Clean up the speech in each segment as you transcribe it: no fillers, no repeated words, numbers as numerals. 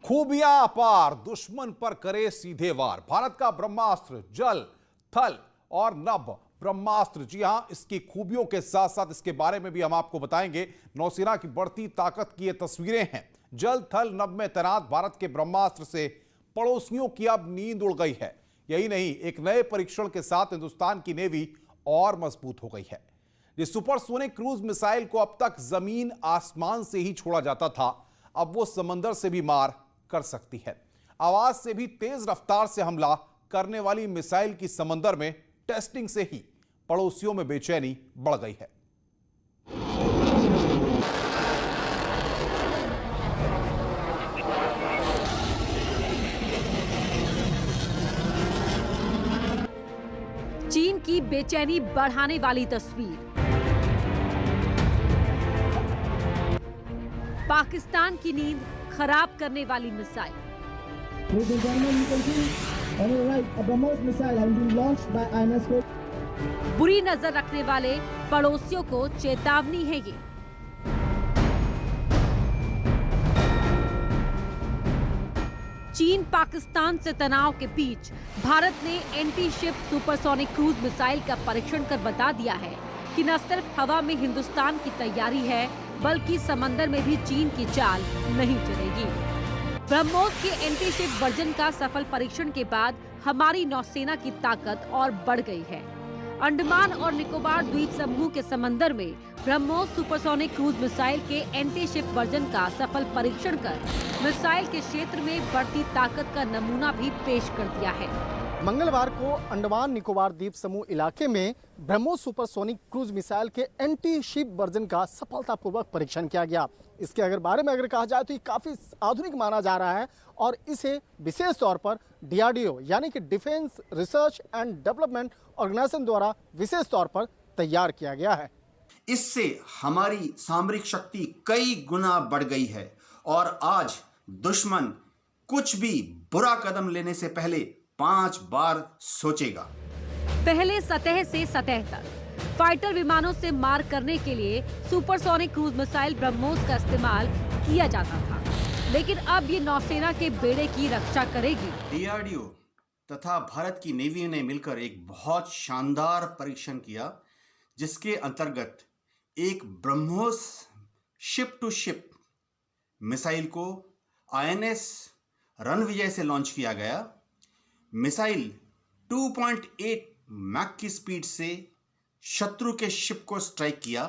खूबियां अपार, दुश्मन पर करे सीधे वार। भारत का ब्रह्मास्त्र जल, थल और नभ ब्रह्मास्त्र, जी हां, इसकी खूबियों के साथ साथ इसके बारे में भी हम आपको बताएंगे। नौसेना की बढ़ती ताकत की ये तस्वीरें हैं। जल, थल, नभ में तैनात भारत के ब्रह्मास्त्र से पड़ोसियों की अब नींद उड़ गई है। यही नहीं, एक नए परीक्षण के साथ हिंदुस्तान की नेवी और मजबूत हो गई है। इस सुपरसोनिक क्रूज मिसाइल को अब तक जमीन आसमान से ही छोड़ा जाता था, अब वो समंदर से भी मार कर सकती है। आवाज से भी तेज रफ्तार से हमला करने वाली मिसाइल की समंदर में टेस्टिंग से ही पड़ोसियों में बेचैनी बढ़ गई है। चीन की बेचैनी बढ़ाने वाली तस्वीर। पाकिस्तान की नींद खराब करने वाली मिसाइल। बुरी नजर रखने वाले पड़ोसियों को चेतावनी है ये। चीन पाकिस्तान से तनाव के बीच भारत ने anti ship supersonic cruise missile का परीक्षण कर बता दिया है कि न सिर्फ हवा में हिंदुस्तान की तैयारी है, बल्कि समंदर में भी चीन की चाल नहीं चलेगी। ब्रह्मोस के एंटी शिप वर्जन का सफल परीक्षण के बाद हमारी नौसेना की ताकत और बढ़ गई है। अंडमान और निकोबार द्वीप समूह के समंदर में ब्रह्मोस सुपरसोनिक क्रूज मिसाइल के एंटी शिप वर्जन का सफल परीक्षण कर मिसाइल के क्षेत्र में बढ़ती ताकत का नमूना भी पेश कर दिया है। मंगलवार को अंडमान निकोबार द्वीप समूह इलाके में ब्रह्मोस सुपरसोनिक क्रूज मिसाइल के एंटी शिप वर्जन का सफलतापूर्वक परीक्षण किया गया। इसके बारे में कहा जाए तो ये काफी आधुनिक माना जा रहा है और इसे विशेष तौर पर डीआरडीओ यानी कि defence research and development organisation द्वारा विशेष तौर पर तैयार किया गया है। इससे हमारी सामरिक शक्ति कई गुना बढ़ गई है और आज दुश्मन कुछ भी बुरा कदम लेने से पहले 5 बार सोचेगा। पहले सतह से सतह तक फाइटर विमानों से मार करने के लिए सुपरसोनिक क्रूज मिसाइल ब्रह्मोस का इस्तेमाल किया जाता था, लेकिन अब ये नौसेना के बेड़े की रक्षा करेगी। डीआरडीओ तथा भारत की नेवी ने मिलकर एक बहुत शानदार परीक्षण किया, जिसके अंतर्गत एक BrahMos ship to ship missile को आईएनएस रणविजय से लॉन्च किया गया। मिसाइल 2.8 मैक की स्पीड से शत्रु के शिप को स्ट्राइक किया,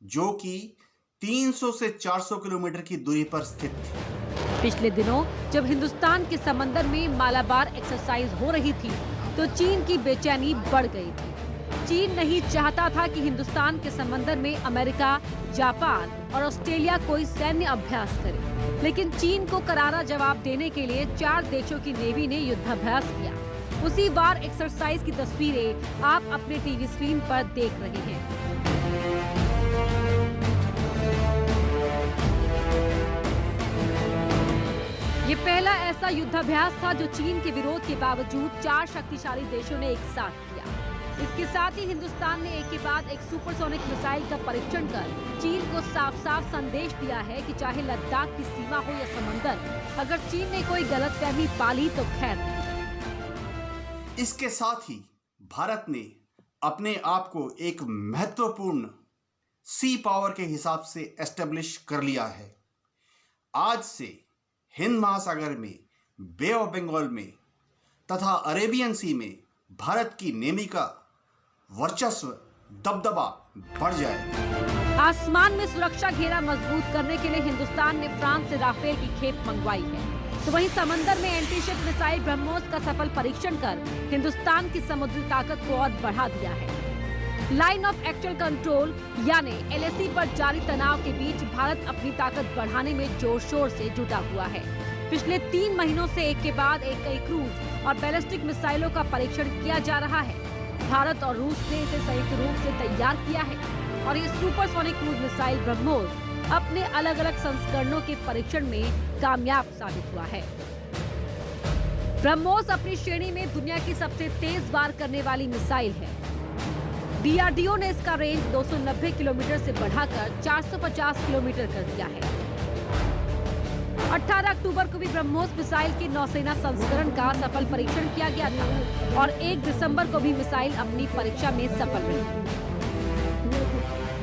जो कि 300 से 400 किलोमीटर की दूरी पर स्थित थी। पिछले दिनों जब हिंदुस्तान के समंदर में मालाबार एक्सरसाइज हो रही थी, तो चीन की बेचैनी बढ़ गई थी। चीन नहीं चाहता था कि हिंदुस्तान के समंदर में अमेरिका, जापान और ऑस्ट्रेलिया कोई सैन्य अभ्यास करे, लेकिन चीन को करारा जवाब देने के लिए 4 देशों की नेवी ने युद्धाभ्यास किया। उसी वार एक्सरसाइज की तस्वीरें आप अपने टीवी स्क्रीन पर देख रहे हैं। ये पहला ऐसा युद्धाभ्यास था जो चीन के विरोध के बावजूद 4 शक्तिशाली देशों ने एक साथ किया। इसके साथ ही हिंदुस्तान ने एक के बाद एक सुपरसोनिक मिसाइल का परीक्षण कर चीन को साफ साफ संदेश दिया है कि चाहे लद्दाख की सीमा हो या समंदर, अगर चीन ने कोई गलतफहमी पाली तो खैर। इसके साथ ही भारत ने अपने आप को एक महत्वपूर्ण सी पावर के हिसाब से एस्टेब्लिश कर लिया है। आज से हिंद महासागर में, बे ऑफ बंगाल में तथा अरेबियन सी में भारत की नेवी का वर्चस्व, दबदबा बढ़ जाए। आसमान में सुरक्षा घेरा मजबूत करने के लिए हिंदुस्तान ने फ्रांस से राफेल की खेप मंगवाई है, तो वहीं समंदर में एंटी शिप मिसाइल ब्रह्मोस का सफल परीक्षण कर हिंदुस्तान की समुद्री ताकत को और बढ़ा दिया है। लाइन ऑफ एक्चुअल कंट्रोल यानी एलएसी पर जारी तनाव के बीच भारत अपनी ताकत बढ़ाने में जोर शोर से जुटा हुआ है। पिछले 3 महीनों से एक के बाद एक कई क्रूज और बैलिस्टिक मिसाइलों का परीक्षण किया जा रहा है। भारत और रूस ने इसे संयुक्त रूप से तैयार किया है और ये सुपरसोनिक क्रूज मिसाइल ब्रह्मोस अपने अलग अलग संस्करणों के परीक्षण में कामयाब साबित हुआ है। ब्रह्मोस अपनी श्रेणी में दुनिया की सबसे तेज वार करने वाली मिसाइल है। डीआरडीओ ने इसका रेंज 290 किलोमीटर से बढ़ाकर 450 किलोमीटर कर दिया है। 18 अक्टूबर को भी ब्रह्मोस मिसाइल के नौसेना संस्करण का सफल परीक्षण किया गया था और 1 दिसंबर को भी मिसाइल अपनी परीक्षा में सफल रही।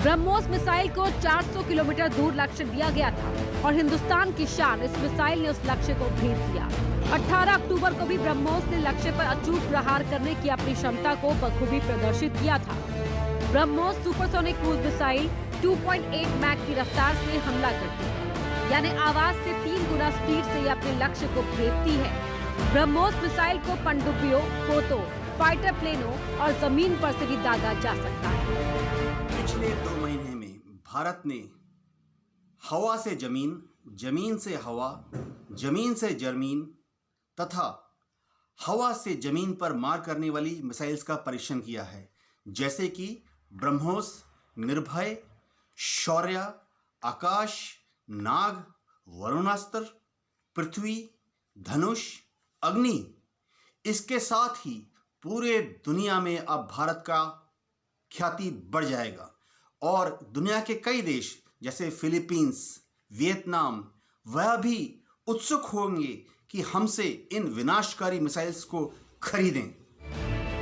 ब्रह्मोस मिसाइल को 400 किलोमीटर दूर लक्ष्य दिया गया था और हिंदुस्तान की शान इस मिसाइल ने उस लक्ष्य को भेद दिया। 18 अक्टूबर को भी ब्रह्मोस ने लक्ष्य पर अचूक प्रहार करने की अपनी क्षमता को बखूबी प्रदर्शित किया था। BrahMos supersonic cruise missile 2.8 Mach की रफ्तार से हमला करती है, यानी आवाज से 3 गुना स्पीड से ये अपने लक्ष्य को भेदती है। ब्रह्मोस मिसाइल को पनडुब्बियों, पोतों, फाइटर प्लेनों और जमीन पर से भी दागा जा सकता है। पिछले 2 महीने में भारत ने हवा से जमीन, जमीन से हवा, जमीन से जमीन तथा हवा से जमीन पर मार करने वाली मिसाइल्स का परीक्षण किया है, जैसे कि ब्रह्मोस, निर्भय, शौर्य, आकाश, नाग, वरुणास्त्र, पृथ्वी, धनुष, अग्नि। इसके साथ ही पूरे दुनिया में अब भारत का ख्याति बढ़ जाएगा और दुनिया के कई देश जैसे फिलीपींस, वियतनाम, वह भी उत्सुक होंगे कि हमसे इन विनाशकारी मिसाइल्स को खरीदें।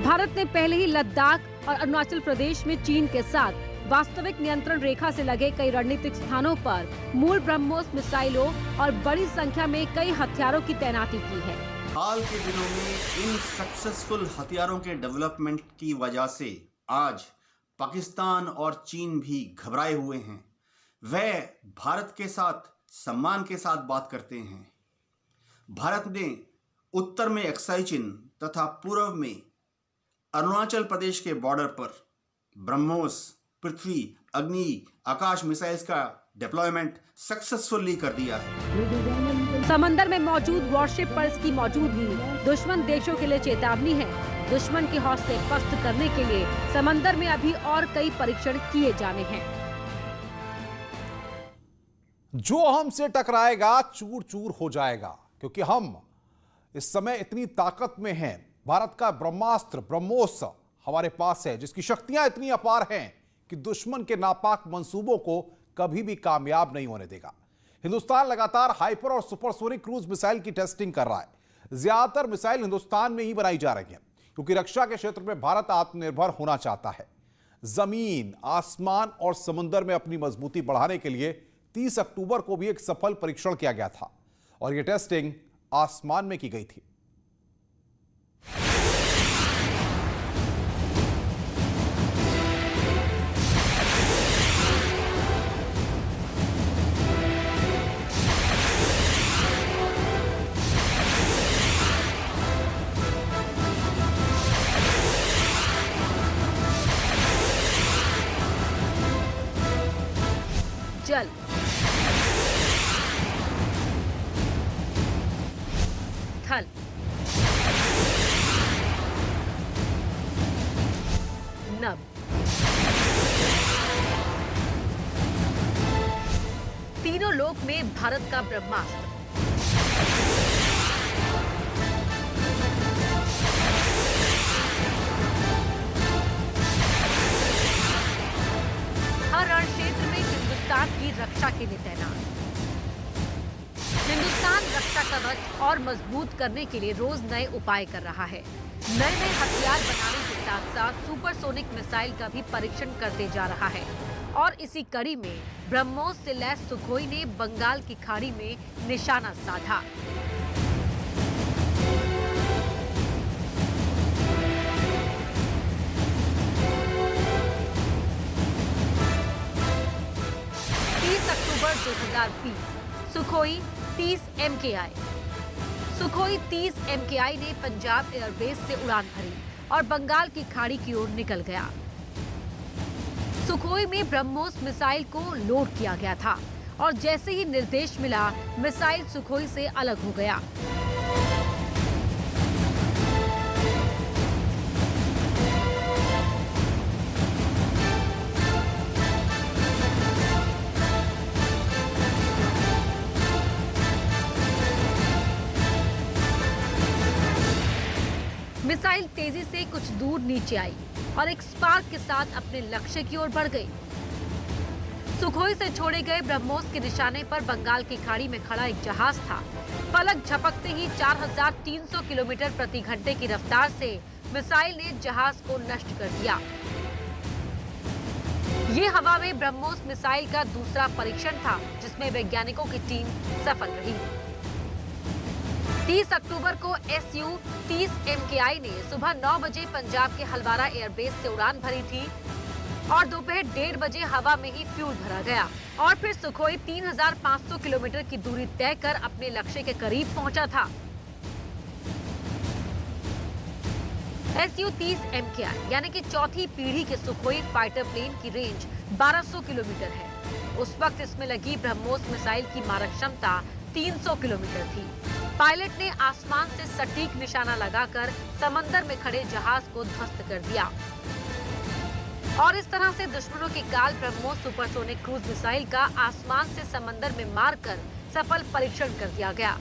भारत ने पहले ही लद्दाख और अरुणाचल प्रदेश में चीन के साथ वास्तविक नियंत्रण रेखा से लगे कई रणनीतिक स्थानों पर मूल ब्रह्मोस मिसाइलों और बड़ी संख्या में कई हथियारों की तैनाती की है। हाल के दिनों में इन सक्सेसफुल हथियारों के डेवलपमेंट की वजह से आज पाकिस्तान और चीन भी घबराए हुए हैं। वह भारत के साथ सम्मान के साथ बात करते हैं। भारत ने उत्तर में अक्साई चिन्ह तथा पूर्व में अरुणाचल प्रदेश के बॉर्डर पर ब्रह्मोस, पृथ्वी, अग्नि, आकाश मिसाइल्स का डिप्लॉयमेंट सक्सेसफुली कर दिया है। समंदर में मौजूद वॉरशिप पर इसकी मौजूदगी दुश्मन देशों के लिए चेतावनी है। दुश्मन के हौसले पस्त करने के लिए समंदर में अभी और कई परीक्षण किए जाने हैं। जो हमसे टकराएगा चूर चूर हो जाएगा, क्योंकि हम इस समय इतनी ताकत में हैं। भारत का ब्रह्मास्त्र ब्रह्मोस हमारे पास है, जिसकी शक्तियां इतनी अपार हैं कि दुश्मन के नापाक मंसूबों को कभी भी कामयाब नहीं होने देगा। हिंदुस्तान लगातार हाइपर और सुपरसोनिक क्रूज मिसाइल की टेस्टिंग कर रहा है। ज्यादातर मिसाइल हिंदुस्तान में ही बनाई जा रही हैं, क्योंकि रक्षा के क्षेत्र में भारत आत्मनिर्भर होना चाहता है। जमीन, आसमान और समुद्र में अपनी मजबूती बढ़ाने के लिए 30 अक्टूबर को भी एक सफल परीक्षण किया गया था और यह टेस्टिंग आसमान में की गई थी। जल, थल, नभ, तीनों लोक में भारत का ब्रह्मास्त्र। हर रण क्षेत्र में हिंदुस्तान की रक्षा के लिए तैनात। हिंदुस्तान रक्षा कवच और मजबूत करने के लिए रोज नए उपाय कर रहा है। नए नए हथियार बनाने के साथ साथ सुपरसोनिक मिसाइल का भी परीक्षण करते जा रहा है और इसी कड़ी में ब्रह्मोस से लैस सुखोई ने बंगाल की खाड़ी में निशाना साधा। अक्टूबर 2020 सुखोई 30 MKI। सुखोई 30 MKI ने पंजाब एयरबेस से उड़ान भरी और बंगाल की खाड़ी की ओर निकल गया। सुखोई में ब्रह्मोस मिसाइल को लोड किया गया था और जैसे ही निर्देश मिला, मिसाइल सुखोई से अलग हो गया। मिसाइल तेजी से कुछ दूर नीचे आई और एक स्पार्क के साथ अपने लक्ष्य की ओर बढ़ गई। सुखोई से छोड़े गए ब्रह्मोस के निशाने पर बंगाल की खाड़ी में खड़ा एक जहाज था। पलक झपकते ही 4300 किलोमीटर प्रति घंटे की रफ्तार से मिसाइल ने जहाज को नष्ट कर दिया। ये हवा में ब्रह्मोस मिसाइल का दूसरा परीक्षण था, जिसमें वैज्ञानिकों की टीम सफल रही। 30 अक्टूबर को SU-30 MKI ने सुबह 9 बजे पंजाब के हलवारा एयरबेस से उड़ान भरी थी और दोपहर 1:30 बजे हवा में ही फ्यूल भरा गया और फिर सुखोई 3500 किलोमीटर की दूरी तय कर अपने लक्ष्य के करीब पहुंचा था। SU-30 MKI यानी कि चौथी पीढ़ी के सुखोई फाइटर प्लेन की रेंज 1200 किलोमीटर है। उस वक्त इसमें लगी ब्रह्मोस मिसाइल की मारक क्षमता 300 किलोमीटर थी। पायलट ने आसमान से सटीक निशाना लगाकर समंदर में खड़े जहाज को ध्वस्त कर दिया और इस तरह से दुश्मनों की काल ब्रह्मोस सुपरसोनिक क्रूज मिसाइल का आसमान से समंदर में मारकर सफल परीक्षण कर दिया गया।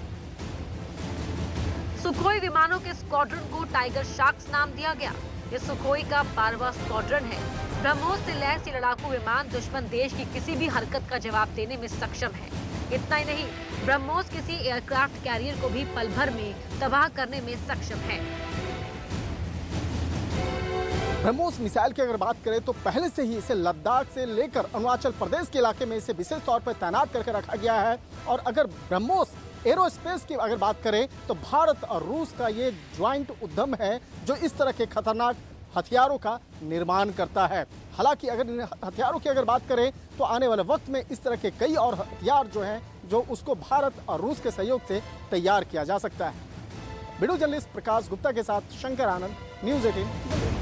सुखोई विमानों के स्क्वाड्रन को टाइगर शार्क्स नाम दिया गया। ये सुखोई का 12वां स्क्वाड्रन है। ब्रह्मोस से लैस ये लड़ाकू विमान दुश्मन देश की किसी भी हरकत का जवाब देने में सक्षम है। इतना ही नहीं, ब्रह्मोस किसी एयरक्राफ्ट कैरियर को भी पल भर में तबाह करने में सक्षम है। ब्रह्मोस मिसाइल की अगर बात करें तो पहले से ही इसे लद्दाख से लेकर अरुणाचल प्रदेश के इलाके में इसे विशेष तौर पर तैनात करके रखा गया है। और अगर ब्रह्मोस एरोस्पेस की अगर बात करें तो भारत और रूस का ये ज्वाइंट उद्यम है जो इस तरह के खतरनाक हथियारों का निर्माण करता है। हालांकि अगर इन हथियारों की अगर बात करें तो आने वाले वक्त में इस तरह के कई और हथियार जो हैं जो उसको भारत और रूस के सहयोग से तैयार किया जा सकता है। वीडियो जर्नलिस्ट प्रकाश गुप्ता के साथ शंकर आनंद, न्यूज़ 18।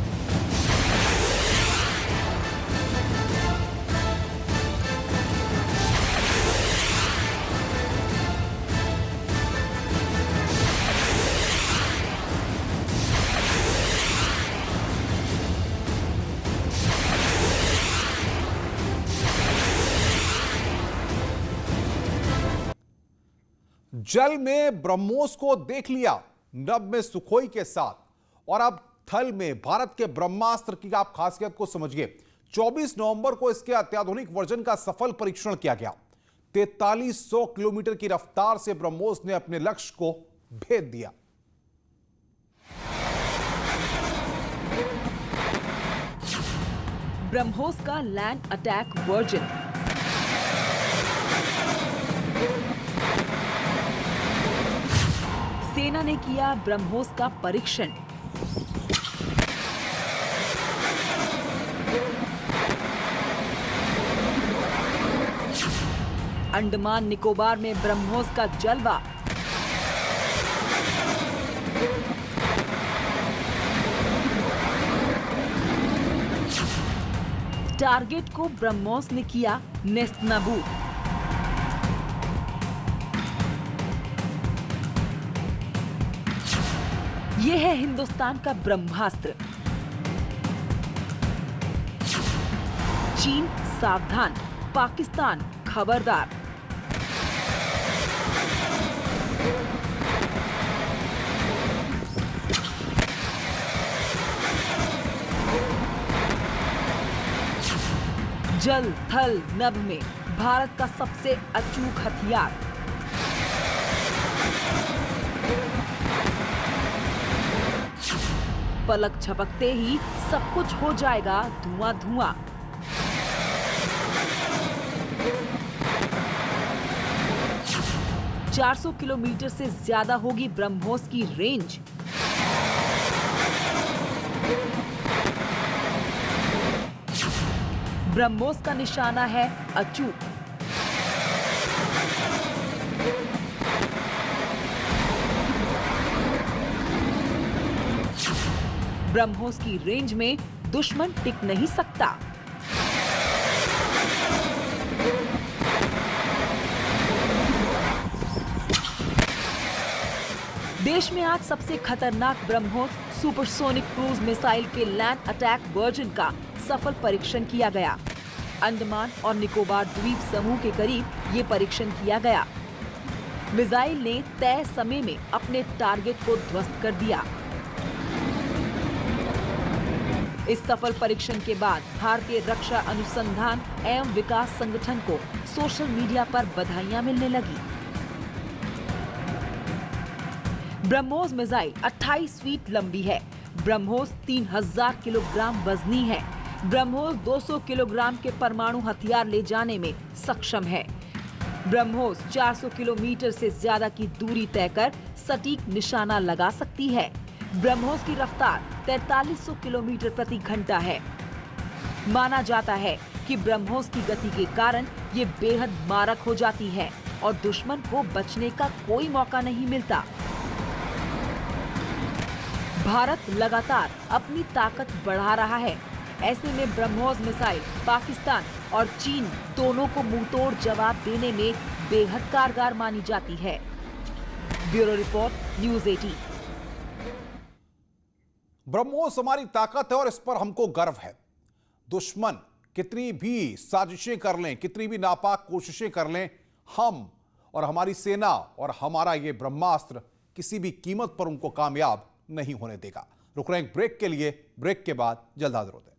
जल में ब्रह्मोस को देख लिया, नभ में सुखोई के साथ, और अब थल में भारत के ब्रह्मास्त्र की आप खासियत को समझिए। 24 नवंबर को इसके अत्याधुनिक वर्जन का सफल परीक्षण किया गया। 4300 किलोमीटर की रफ्तार से ब्रह्मोस ने अपने लक्ष्य को भेद दिया। ब्रह्मोस का लैंड अटैक वर्जन सेना ने किया ब्रह्मोस का परीक्षण। अंडमान निकोबार में ब्रह्मोस का जलवा। टारगेट को ब्रह्मोस ने किया नेस्तनाबूद। यह है हिंदुस्तान का ब्रह्मास्त्र। चीन सावधान, पाकिस्तान खबरदार। जल, थल, नभ में भारत का सबसे अचूक हथियार। पलक झपकते ही सब कुछ हो जाएगा धुआं धुआं। - 400 किलोमीटर से ज्यादा होगी ब्रह्मोस की रेंज। ब्रह्मोस का निशाना है अचूक। ब्रह्मोस की रेंज में दुश्मन टिक नहीं सकता। देश में आज सबसे खतरनाक ब्रह्मोस सुपरसोनिक क्रूज मिसाइल के लैंड अटैक वर्जन का सफल परीक्षण किया गया। अंडमान और निकोबार द्वीप समूह के करीब ये परीक्षण किया गया। मिसाइल ने तय समय में अपने टारगेट को ध्वस्त कर दिया। इस सफल परीक्षण के बाद भारतीय रक्षा अनुसंधान एवं विकास संगठन को सोशल मीडिया पर बधाइयां मिलने लगी। ब्रह्मोस मिसाइल 28 फीट लंबी है। ब्रह्मोस 3000 किलोग्राम वजनी है। ब्रह्मोस 200 किलोग्राम के परमाणु हथियार ले जाने में सक्षम है। ब्रह्मोस 400 किलोमीटर से ज्यादा की दूरी तय कर सटीक निशाना लगा सकती है। ब्रह्मोस की रफ्तार 4300 किलोमीटर प्रति घंटा है। माना जाता है कि ब्रह्मोस की गति के कारण ये बेहद मारक हो जाती है और दुश्मन को बचने का कोई मौका नहीं मिलता। भारत लगातार अपनी ताकत बढ़ा रहा है। ऐसे में ब्रह्मोस मिसाइल पाकिस्तान और चीन दोनों को मुंहतोड़ जवाब देने में बेहद कारगर मानी जाती है। Bureau report, news 18। ब्रह्मोस हमारी ताकत है और इस पर हमको गर्व है। दुश्मन कितनी भी साजिशें कर लें, कितनी भी नापाक कोशिशें कर लें, हम और हमारी सेना और हमारा ये ब्रह्मास्त्र किसी भी कीमत पर उनको कामयाब नहीं होने देगा। रुक रहे हैं ब्रेक के लिए, ब्रेक के बाद जल्द हाजिर होते हैं।